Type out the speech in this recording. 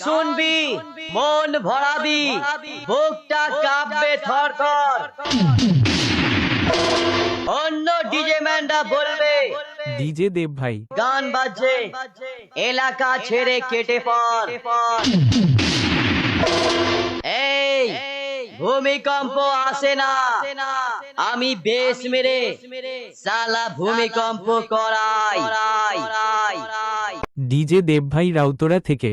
শুনবি মন ভরাবি বুকটা কাঁপবে থর থর। অন্য ডিজে ম্যানরা বলবে ডিজে দেব ভাই গান বাজছে এলাকা ছেড়ে কেটে পড়। এই ভূমিকম্প আসে না, আমি বেশ মেরে সালা ভূমিকম্প করাই। ডিজে দেব ভাই রাউতরা থেকে।